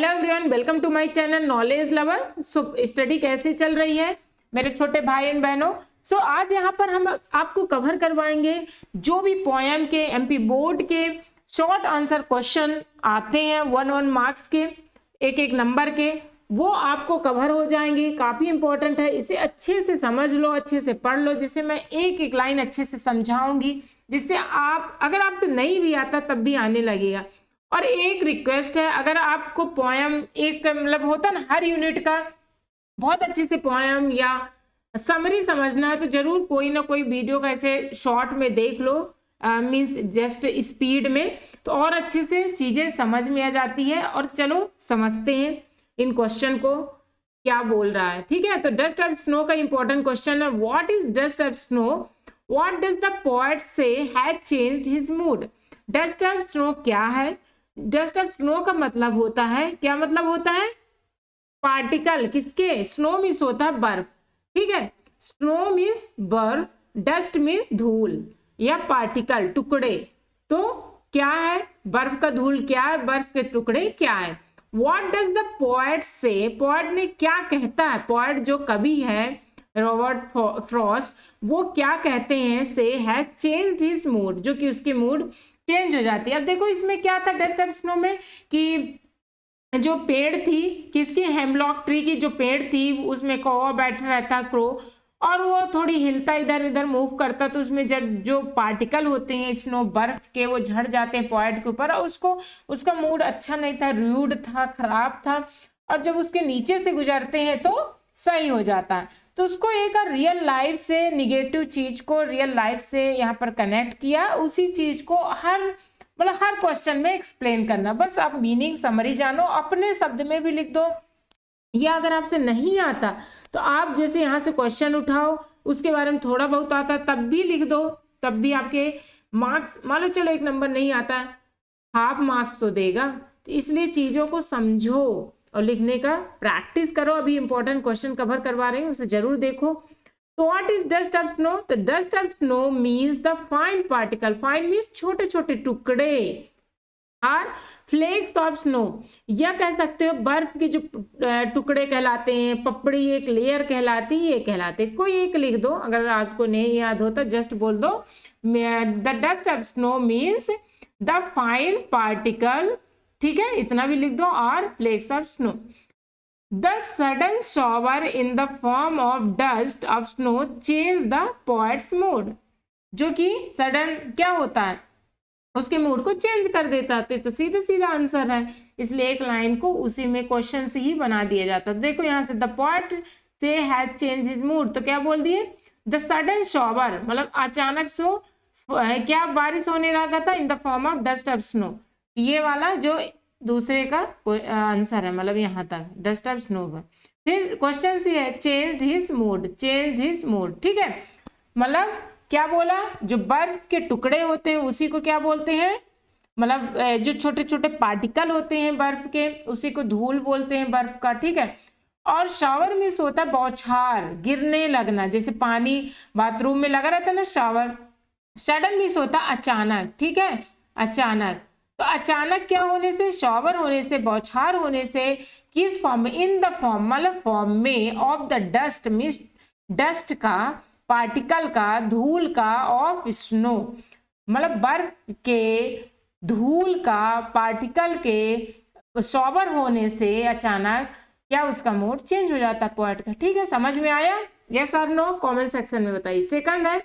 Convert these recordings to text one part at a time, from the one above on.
Hello everyone, welcome to my channel knowledge lover. Study कैसी चल रही है मेरे छोटे भाई एंड बहनों। आज यहाँ पर हम आपको कवर करवाएंगे जो भी पोएम के एमपी बोर्ड के शॉर्ट आंसर क्वेश्चन आते हैं 1 मार्क्स के, एक नंबर के, वो आपको कवर हो जाएंगे। काफी इंपॉर्टेंट है, इसे अच्छे से समझ लो, अच्छे से पढ़ लो, जिसे मैं एक लाइन अच्छे से समझाऊंगी, जिससे आप अगर आपसे नहीं भी आता तब भी आने लगेगा। और एक रिक्वेस्ट है, अगर आपको पोएम एक मतलब होता ना हर यूनिट का बहुत अच्छे से पोएम या समरी समझना है तो जरूर कोई ना कोई वीडियो का ऐसे शॉर्ट में देख लो, मींस जस्ट स्पीड में, तो और अच्छे से चीजें समझ में आ जाती है। और चलो समझते हैं इन क्वेश्चन को क्या बोल रहा है। ठीक है, तो डस्ट ऑफ स्नो का इंपॉर्टेंट क्वेश्चन है, what is dust of snow, what does the poet say has changed his mood. Dust of snow क्या है? डस्ट ऑफ स्नो का मतलब होता है, क्या मतलब होता है? पार्टिकल किसके? स्नो मीन्स होता है बर्फ। ठीक है, स्नो मीन्स बर्फ, डस्ट मीन्स धूल या पार्टिकल, टुकड़े। तो क्या है? बर्फ का धूल क्या है? बर्फ के टुकड़े क्या है? व्हाट डज द पोएट से, पोएट ने क्या कहता है? पोएट जो कवि है रॉबर्ट फ्रॉस्ट, वो क्या कहते हैं? से हैज चेंज्ड हिज मूड, जो कि उसके मूड चेंज हो जाती है। अब देखो इसमें क्या था डस्ट ऑफ स्नो में कि जो पेड़ थी, किसकी? हेमलॉक ट्री की जो पेड़ थी, उसमें कौवा बैठा रहता, क्रो, और वो थोड़ी हिलता, इधर उधर मूव करता, तो उसमें जब जो पार्टिकल होते हैं स्नो बर्फ के, वो झड़ जाते हैं पॉइंट के ऊपर, और उसको उसका मूड अच्छा नहीं था, रूड था, खराब था, और जब उसके नीचे से गुजरते हैं तो सही हो जाता है। तो उसको एक रियल लाइफ से, निगेटिव चीज को रियल लाइफ से यहाँ पर कनेक्ट किया, उसी चीज को हर क्वेश्चन में एक्सप्लेन करना। बस आप मीनिंग समरी जानो, अपने शब्द में भी लिख दो, या अगर आपसे नहीं आता तो आप जैसे यहाँ से क्वेश्चन उठाओ, उसके बारे में थोड़ा बहुत आता तब भी लिख दो, तब भी आपके मार्क्स, मान लो चलो 1 नंबर नहीं आता है, हाफ मार्क्स तो देगा। तो इसलिए चीजों को समझो और लिखने का प्रैक्टिस करो। अभी इंपॉर्टेंट क्वेश्चन कवर करवा रहे हैं, उसे जरूर देखो। तो what is dust of snow? तो dust of snow means the fine particle, fine means छोटे छोटे टुकड़े, और फ्लेक्स ऑफ स्नो, या कह सकते हो बर्फ के जो टुकड़े कहलाते हैं, पपड़ी एक लेयर कहलाती है, ये कहलाते हैं। कोई एक लिख दो, अगर आपको नहीं याद होता जस्ट बोल दो the dust of snow means the fine particle. ठीक है, इतना भी लिख दो, और flakes of snow. The sudden shower in the form of dust of snow change the poet's mood, जो कि सडन क्या होता है, उसके मूड को चेंज कर देता है। तो सीधा सीधा आंसर है, इसलिए एक लाइन को उसी में क्वेश्चन से ही बना दिया जाता है। देखो यहाँ से the poet say has change his mood, तो क्या बोल दिए? द सडन शॉवर मतलब अचानक सो क्या बारिश होने लगा था, इन the form of dust of snow, ये वाला जो दूसरे का आंसर है, मतलब यहाँ तक डस्ट ऑफ स्नो का। फिर क्वेश्चन सी है changed his mood, changed his mood. ठीक है, मतलब क्या बोला? जो बर्फ के टुकड़े होते हैं उसी को क्या बोलते हैं, मतलब जो छोटे छोटे पार्टिकल होते हैं बर्फ के, उसी को धूल बोलते हैं बर्फ का। ठीक है, और शावर मीन्स होता है बौछार, गिरने लगना, जैसे पानी बाथरूम में लगा रहता है ना शावर। सडन मीन्स होता है अचानक। ठीक है, अचानक, तो अचानक क्या होने से? शॉवर होने से, बौछार होने से। किस फॉर्म में? इन द फॉर्म मतलब फॉर्म में, of the dust means dust का, पार्टिकल का, धूल का, ऑफ स्नो मतलब बर्फ के, धूल का, पार्टिकल के शॉवर होने से अचानक क्या उसका मूड चेंज हो जाता है पोएट का। ठीक है, समझ में आया? यस और नो कमेंट सेक्शन में बताइए। सेकंड है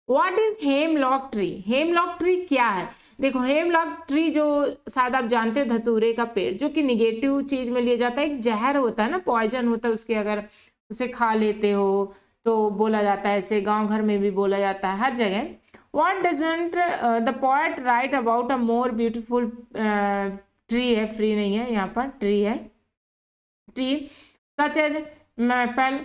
what is hemlock tree. Hemlock tree क्या है? देखो हेमलॉक ट्री जो शायद आप जानते हो, धतूरे का पेड़, जो कि निगेटिव चीज में लिया जाता है, एक जहर होता है ना, पॉइजन होता है उसके, अगर उसे खा लेते हो तो बोला जाता है, ऐसे गांव घर में भी बोला जाता है, हर जगह। What doesn't the poet write about a more beautiful tree है, फ्री नहीं है यहाँ पर, ट्री है, tree such as maple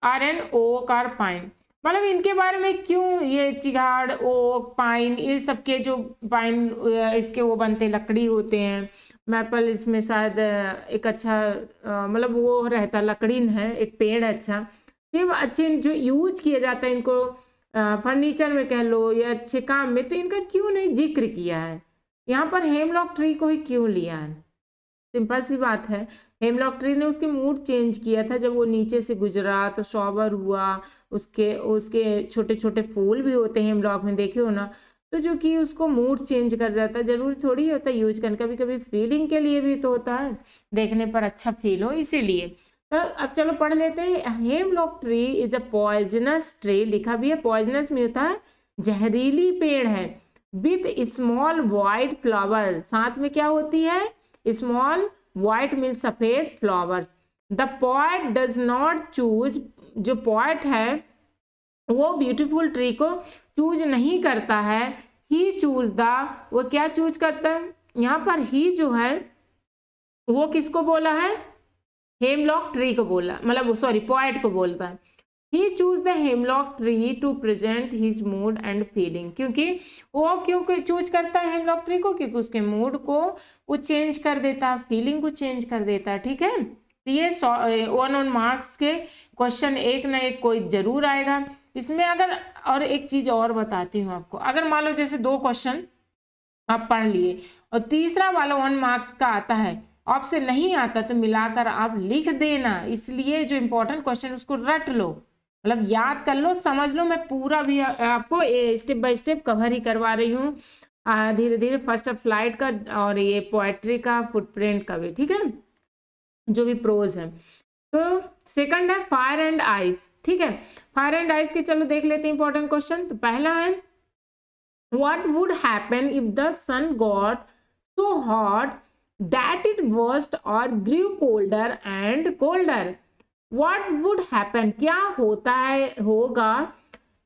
or an oak or pine, मतलब इनके बारे में क्यों, ये चिगाड़, ओक, पाइन, ये सबके जो पाइन इसके वो बनते लकड़ी होते हैं, मैपल इसमें शायद एक अच्छा मतलब वो रहता, लकड़ी है, एक पेड़ है अच्छा, ये अच्छे जो यूज किया जाता है इनको फर्नीचर में कह लो या अच्छे काम में, तो इनका क्यों नहीं जिक्र किया है यहाँ पर? हेमलॉक ट्री को ही क्यों लिया है? सिंपल सी बात है। हेमलॉक ट्री ने उसके मूड चेंज किया था, जब वो नीचे से गुजरा तो शॉवर हुआ, उसके उसके छोटे छोटे फूल भी होते हैं हेमलॉक में, देखे हो ना, तो जो कि उसको मूड चेंज कर जाता है। जरूरी थोड़ी होता है यूज करना, कभी कभी फीलिंग के लिए भी तो होता है, देखने पर अच्छा फील हो इसीलिए। तो अब चलो पढ़ लेते हैं। Hemlock tree is a poisonous tree, लिखा भी है, पॉइजनस में होता है जहरीली पेड़ है, विथ स्मॉल वाइट फ्लावर, साथ में क्या होती है, स्मॉल वाइट मीन्स सफेद flower. The poet does not choose, जो पॉइट है वो ब्यूटीफुल ट्री को चूज नहीं करता है, ही चूज द, वो क्या चूज करता है, यहाँ पर ही जो है वो किसको बोला है, हेमलॉक ट्री को बोला, मतलब सॉरी पॉइट को बोलता है। He choose the hemlock tree to present his mood and feeling, क्योंकि वो क्यों चूज करता है हेमलॉक ट्री को, क्योंकि उसके मूड को वो चेंज कर देता है, फीलिंग को चेंज कर देता है। ठीक है, तो ये 1 मार्क्स के क्वेश्चन एक ना एक कोई जरूर आएगा इसमें। अगर और एक चीज और बताती हूँ आपको, अगर मान लो जैसे 2 क्वेश्चन आप पढ़ लिए और तीसरा वाला 1 मार्क्स का आता है, आपसे नहीं आता तो मिलाकर आप लिख देना, इसलिए जो इंपॉर्टेंट क्वेश्चन उसको रट लो, मतलब याद कर लो, समझ लो। मैं पूरा भी आपको स्टेप बाय स्टेप कवर ही करवा रही हूँ, धीरे धीरे, फर्स्ट ऑफ फ्लाइट का और ये पोएट्री का, फुटप्रिंट का भी, ठीक है, जो भी प्रोज है। तो सेकंड है फायर एंड आइस, ठीक है, फायर एंड आइस के चलो देख लेते हैं इंपॉर्टेंट क्वेश्चन। तो पहला है what would happen if the sun got so hot that it burst or grew colder and colder? What would happen, क्या होता है, होगा,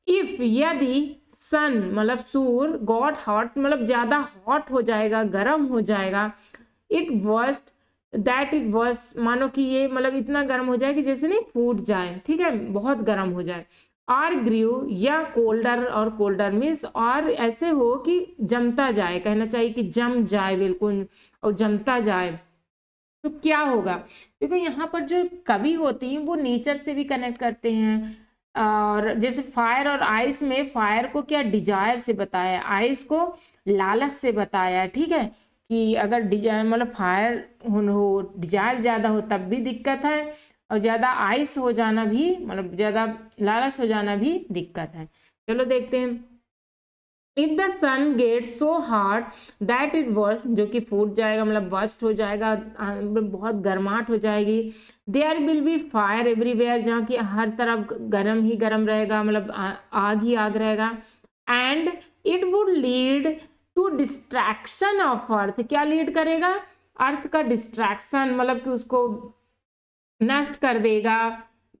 if, यदि, sun मतलब सूर्य, got hot मतलब ज्यादा हॉट हो जाएगा, गर्म हो जाएगा, it burst, that it burst मानो कि ये मतलब इतना गर्म हो जाए कि जैसे नहीं फूट जाए, ठीक है, बहुत गर्म हो जाए। और ग्रीव या कोल्डर, और कोल्डर मीन्स और ऐसे हो कि जमता जाए, कहना चाहिए कि जम जाए बिल्कुल, और जमता जाए, तो क्या होगा। देखो यहाँ पर जो कवि होते हैं वो नेचर से भी कनेक्ट करते हैं, और जैसे फायर और आइस में फायर को क्या डिजायर से बताया, आइस को लालच से बताया, ठीक है, कि अगर डिजायर मतलब फायर हो, डिजायर ज्यादा हो तब भी दिक्कत है, और ज्यादा आइस हो जाना भी मतलब ज्यादा लालच हो जाना भी दिक्कत है। चलो देखते हैं। If the sun get so hard that it worse, जो कि फूट जाएगा मतलब बस्ट हो जाएगा, बहुत गर्माहट हो जाएगी। There will be fire everywhere, जहाँ की हर तरफ गर्म ही गर्म रहेगा, मतलब आग ही आग रहेगा। And it would lead to distraction of earth, क्या लीड करेगा, अर्थ का डिस्ट्रैक्शन, मतलब कि उसको नष्ट कर देगा,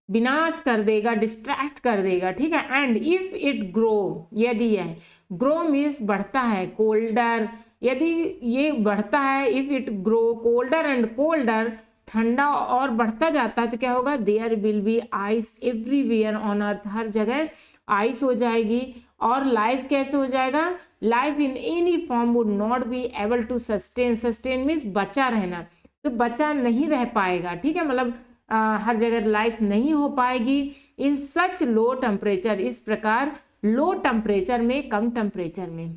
विनाश कर देगा, डिस्ट्रैक्ट कर देगा, ठीक है। एंड इफ इट ग्रो, यदि यह ग्रो मीन्स बढ़ता है, कोल्डर, यदि ये बढ़ता है, if it grow colder and colder, ठंडा और बढ़ता जाता है, तो क्या होगा, there will be ice everywhere on earth, हर जगह आइस हो जाएगी। और लाइफ कैसे हो जाएगा, life in any form would not be able to sustain, sustain means बचा रहना, तो बचा नहीं रह पाएगा, ठीक है, मतलब हर जगह लाइफ नहीं हो पाएगी। इन सच लो टेम्परेचर, इस प्रकार लो टेम्परेचर में, कम टेम्परेचर में।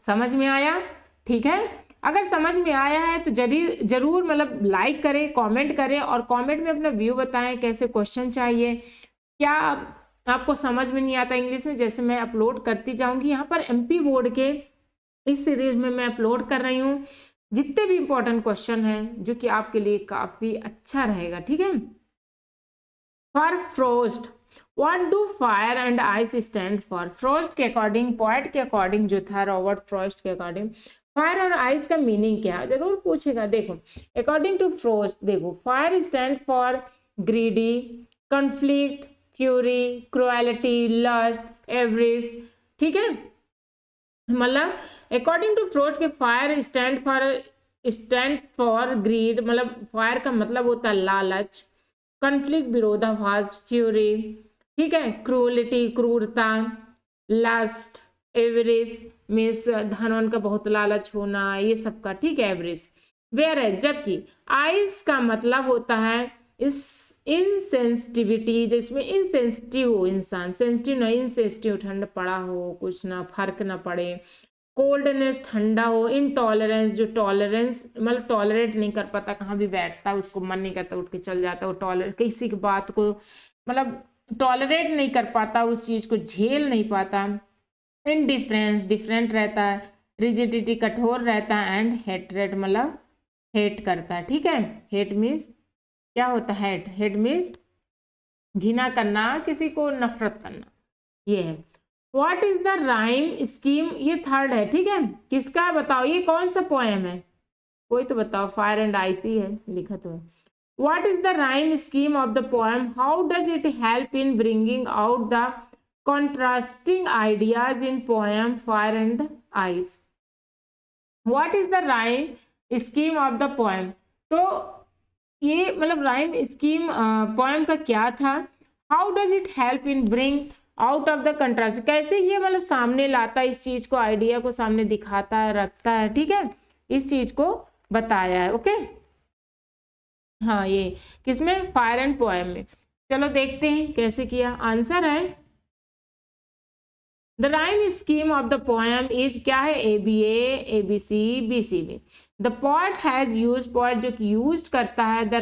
समझ में आया, ठीक है। अगर समझ में आया है तो जरूर मतलब लाइक करें, कमेंट करें, और कमेंट में अपना व्यू बताएं, कैसे क्वेश्चन चाहिए, क्या आपको समझ में नहीं आता इंग्लिश में, जैसे मैं अपलोड करती जाऊंगी। यहाँ पर एमपी बोर्ड के इस सीरीज में मैं अपलोड कर रही हूँ जितने भी इंपॉर्टेंट क्वेश्चन हैं, जो कि आपके लिए काफी अच्छा रहेगा, ठीक है। For Frost, what do fire and ice stand for, Frost के अकॉर्डिंग, पोएट के अकॉर्डिंग जो था, रॉबर्ट फ्रॉस्ट के अकॉर्डिंग, फायर और आइस का मीनिंग क्या, जरूर पूछेगा। देखो अकॉर्डिंग टू फ्रोस्ट, देखो fire stand for greedy, conflict, fury, cruelty, lust, average, ठीक है, मतलब अकॉर्डिंग टू फ्रोस्ट के फायर स्टैंड फॉर ग्रीड, मतलब फायर का मतलब होता है लालच, कॉन्फ्लिक्ट विरोधाभास, फ्यूरी, ठीक है, क्रूलिटी क्रूरता, लस्ट, एवरेज मीन्स धन का बहुत लालच होना, ये सब का, ठीक है, एवरेज। वेयर है, जबकि आइस का मतलब होता है इस इनसेंसिटिविटी, जिसमें इनसेंसिटिव हो इंसान, सेंसिटिव ना इनसेंसिटिव, ठंड पड़ा हो, कुछ ना फर्क ना पड़े, कोल्डनेस ठंडा हो, इनटॉलरेंस जो टॉलरेंस मतलब टॉलरेट नहीं कर पाता, कहाँ भी बैठता उसको मन नहीं करता उठ के चल जाता, वो टॉलरेट किसी की बात को मतलब टॉलरेट नहीं कर पाता, उस चीज को झेल नहीं पाता। इनडिफरेंस डिफरेंट रहता है, रिजिडिटी कठोर रहता है, एंड हेटरेट मतलब हेट करता है। ठीक है, हेट मीन्स क्या होता है, हेट मीन्स घृणा करना, किसी को नफरत करना, ये है। What is the rhyme scheme, ये थर्ड है। ठीक है, किसका है बताओ, ये कौन सा पोएम है, कोई तो बताओ। फायर एंड आइसी है लिखा तो है। What is the rhyme scheme of the poem, how does it help in bringing out the contrasting ideas in poem fire and ice? what is the rhyme scheme of the poem? तो ये मतलब rhyme scheme poem का क्या था, how does it help in bring out of the contrast, कैसे ये मतलब सामने लाता है इस चीज को, आइडिया को सामने दिखाता है, रखता है। ठीक है, इस चीज को बताया है। ओके, हाँ ये किसमें, फायर एंड पोएम में। चलो देखते हैं कैसे किया। आंसर है the rhyme scheme of the poem is क्या है, ABA ABC BCB। The poet has use, poet जो कि यूज करता है द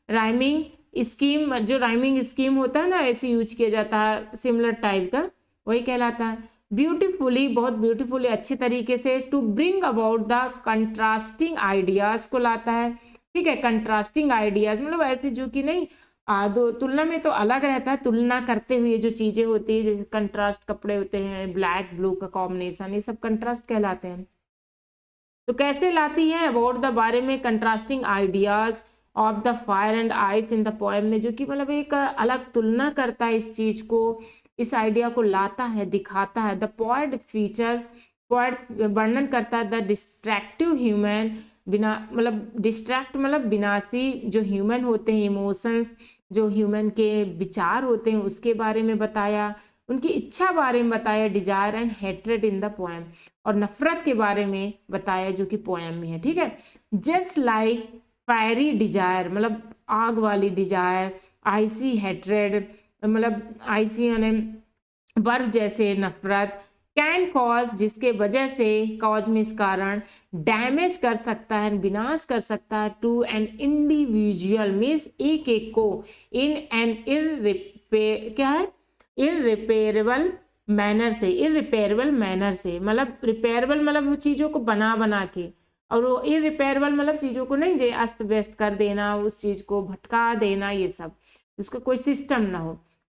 राइमिंग स्कीम, जो राइमिंग स्कीम होता है ना ऐसे यूज किया जाता है, सिमिलर टाइप का, वही कहलाता है। ब्यूटीफुली, बहुत ब्यूटीफुली अच्छे तरीके से, to bring about the contrasting ideas को लाता है। ठीक है, कंट्रास्टिंग आइडियाज मतलब ऐसे जो कि नहीं दो तुलना में तो अलग रहता है, तुलना करते हुए जो चीजें होती है, जैसे कंट्रास्ट कपड़े होते हैं, ब्लैक ब्लू का कॉम्बिनेशन, ये सब कंट्रास्ट कहलाते हैं। तो कैसे लाती है, अबाउट द बारे में, contrasting ideas of the fire and ice in the poem में, जो कि मतलब एक अलग तुलना करता है इस चीज को, इस आइडिया को लाता है, दिखाता है। द पोएट फीचर्स, पोएट वर्णन करता है द डिस्ट्रैक्टिव ह्यूमन, बिना मतलब डिस्ट्रैक्ट मतलब विनाशी जो ह्यूमन होते हैं, इमोशंस जो ह्यूमन के विचार होते हैं उसके बारे में बताया, उनकी इच्छा बारे में बताया, desire and hatred in the poem, और नफरत के बारे में बताया जो कि पोएम में है। ठीक है, जस्ट लाइक फायरी डिजायर मतलब आग वाली डिजायर, आइसी हेट्रेड मतलब आइसी यानी बर्फ जैसे नफरत, कैन कॉज जिसके वजह से, कॉज में इस कारण, डैमेज कर सकता है, विनाश कर सकता है, टू एन इंडिविजुअल मीन्स एक एक को, इन एन क्या है, इररिपेरेबल मैनर से, इररिपेरेबल मैनर से मतलब रिपेयरेबल मतलब वो चीजों को बना के, और वो इररिपेरेबल मतलब चीजों को नहीं जे अस्त व्यस्त कर देना, उस चीज को भटका देना, ये सब उसका कोई सिस्टम ना हो।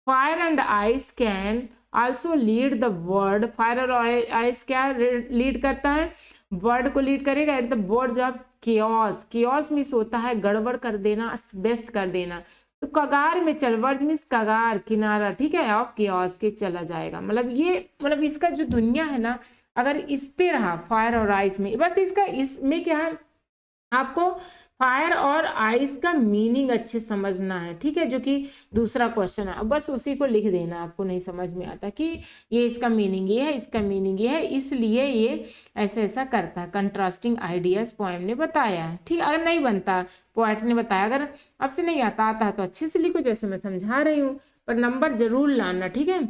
Fire and ice can also lead the word, fire और आइस क्या लीड करता है, वर्ड को लीड करेगा at the words of chaos, chaos means होता है गड़बड़ कर देना, अस्त व्यस्त कर देना। तो कगार में चल, वर्ड मीन्स कगार किनारा, ठीक है, ऑफ कियोस के चला जाएगा, मतलब ये मतलब इसका जो दुनिया है ना, अगर इस पे रहा फायर और आइस में, बस इसका इसमें क्या है, आपको फायर और आइस का मीनिंग अच्छे समझना है। ठीक है, जो कि दूसरा क्वेश्चन है, बस उसी को लिख देना, आपको नहीं समझ में आता कि ये इसका मीनिंग ये है, इसका मीनिंग ये है, इसलिए ये ऐसा ऐसा करता है। कंट्रास्टिंग आइडियाज पोएम ने बताया है। ठीक, अगर नहीं बनता पोएट ने बताया, अगर आपसे नहीं आता है तो अच्छे से लिखो जैसे मैं समझा रही हूँ, पर नंबर जरूर लाना। ठीक है,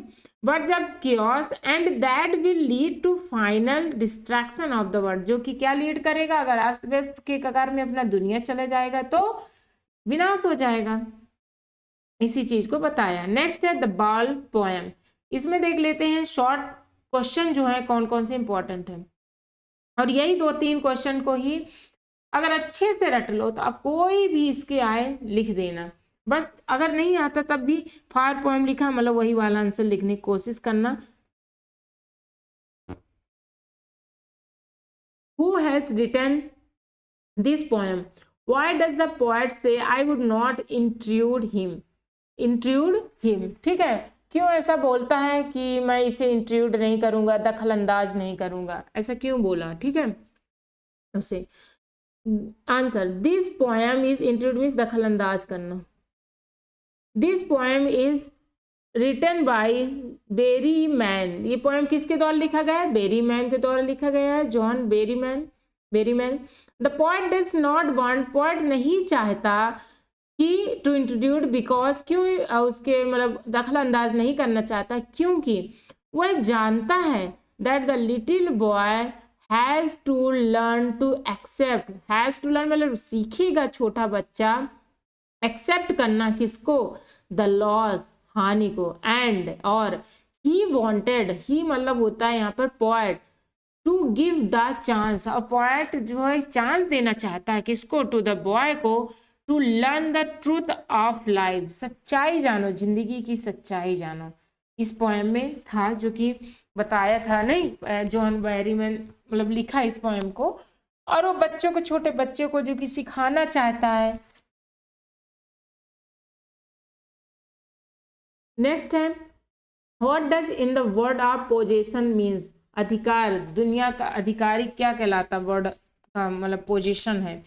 बट जब chaos and that will lead to final distraction of the world, जो कि क्या लीड करेगा, अगर अस्त व्यस्त के कगार में अपना दुनिया चले जाएगा तो विनाश हो जाएगा, इसी चीज को बताया। नेक्स्ट है द बॉल पोएम, इसमें देख लेते हैं शॉर्ट क्वेश्चन जो है कौन कौन से इंपॉर्टेंट है, और यही 2-3 क्वेश्चन को ही अगर अच्छे से रट लो तो आप कोई भी इसके आए लिख देना, बस अगर नहीं आता तब भी फायर पोएम लिखा मतलब वही वाला आंसर लिखने की कोशिश करना। Who has written this poem? Why does the poet say I would not intrude him? Intrude him, ठीक है, क्यों ऐसा बोलता है कि मैं इसे इंट्रूड नहीं करूंगा, दखल अंदाज नहीं करूंगा, ऐसा क्यों बोला? ठीक है, उसे answer, this poem is intrude means दखल अंदाज करना। This poem is written by Berryman, ये पोएम किसके द्वारा लिखा गया है? बेरीमैन के द्वारा लिखा गया है, John Berryman. The poet does not want, poet नहीं चाहता कि टू इंट्रोड्यूस, बिकॉज क्यों उसके मतलब दखल अंदाज नहीं करना चाहता, क्योंकि वह जानता है that the little boy has to learn to accept, has to learn मतलब सीखेगा छोटा बच्चा एक्सेप्ट करना किसको, द लॉस हानि को, एंड और ही वॉन्टेड, ही मतलब होता है यहाँ पर poet, to give the chance, और पोएट जो है चांस देना चाहता है किसको, टू द बॉय को, to learn the truth of life, सच्चाई जानो, जिंदगी की सच्चाई जानो। इस पोएम में था जो कि बताया था नहीं, जॉन बैरीमैन मतलब लिखा इस पोएम को, और वो बच्चों को, छोटे बच्चे को जो कि सिखाना चाहता है। नेक्स्ट है, what does in the word of possession means, अधिकार, दुनिया का अधिकारी क्या कहलाता, वर्ड का मतलब पोजीशन है,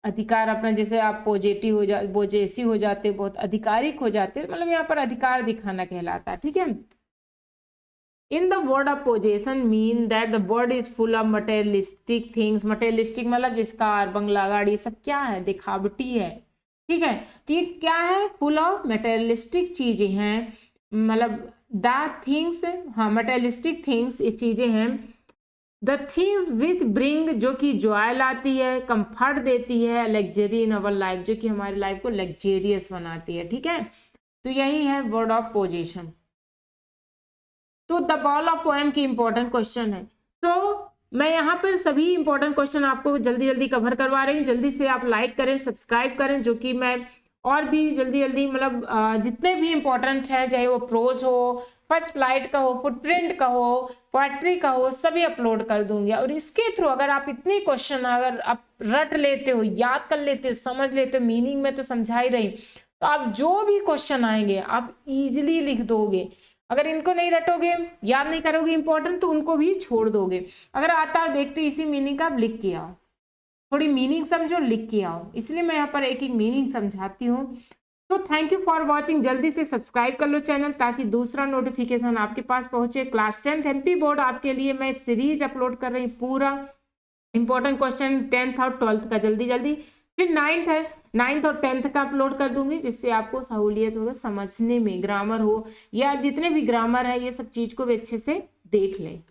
अधिकार अपना, जैसे आप पॉजिटिव हो जा, पोजेसी हो जाते, बहुत आधिकारिक हो जाते, मतलब यहाँ पर अधिकार दिखाना कहलाता है, ठीक है। In the word of possession mean that the word is full of materialistic things, materialistic मतलब जिसका बंगला गाड़ी सब क्या है, दिखावटी है, ठीक है। तो ये क्या है, फुल ऑफ मटेरियलिस्टिक चीजें हैं, मतलब द थिंग्स, हाँ मटेरियलिस्टिक थिंग्स ये चीजें हैं, द थिंग्स विच ब्रिंग जो कि जॉय लाती है, कंफर्ट देती है, लग्जरी इन अवर लाइफ जो कि हमारी लाइफ को लग्जेरियस बनाती है, ठीक है। तो यही है वर्ड ऑफ पोजीशन। तो द बॉल ऑफ पोएम की इंपॉर्टेंट क्वेश्चन है, तो मैं यहाँ पर सभी इंपॉर्टेंट क्वेश्चन आपको जल्दी जल्दी कवर करवा रही हूँ, जल्दी से आप लाइक करें, सब्सक्राइब करें, जो कि मैं और भी जल्दी जल्दी मतलब जितने भी इंपॉर्टेंट हैं, चाहे वो प्रोज हो, फर्स्ट फ्लाइट का हो, फुटप्रिंट का हो, पोएट्री का हो, सभी अपलोड कर दूंगी। और इसके थ्रू अगर आप इतने क्वेश्चन अगर आप रट लेते हो, याद कर लेते हो, समझ लेते हो, मीनिंग में तो समझा ही रही, तो आप जो भी क्वेश्चन आएंगे आप इजिली लिख दोगे। अगर इनको नहीं रटोगे, याद नहीं करोगे इंपॉर्टेंट, तो उनको भी छोड़ दोगे। अगर आता देखते इसी मीनिंग का आप लिख के आओ, थोड़ी मीनिंग समझो, लिख के आओ, इसलिए मैं यहाँ पर एक एक मीनिंग समझाती हूँ। तो थैंक यू फॉर वॉचिंग, जल्दी से सब्सक्राइब कर लो चैनल ताकि दूसरा नोटिफिकेशन आपके पास पहुंचे। क्लास 10th एमपी बोर्ड आपके लिए मैं सीरीज अपलोड कर रही हूँ, पूरा इंपॉर्टेंट क्वेश्चन 10th और 12th का जल्दी जल्दी, फिर 9th है, 9th और 10th का अपलोड कर दूंगी, जिससे आपको सहूलियत होगा समझने में, ग्रामर हो या जितने भी ग्रामर है ये सब चीज को भी अच्छे से देख लें।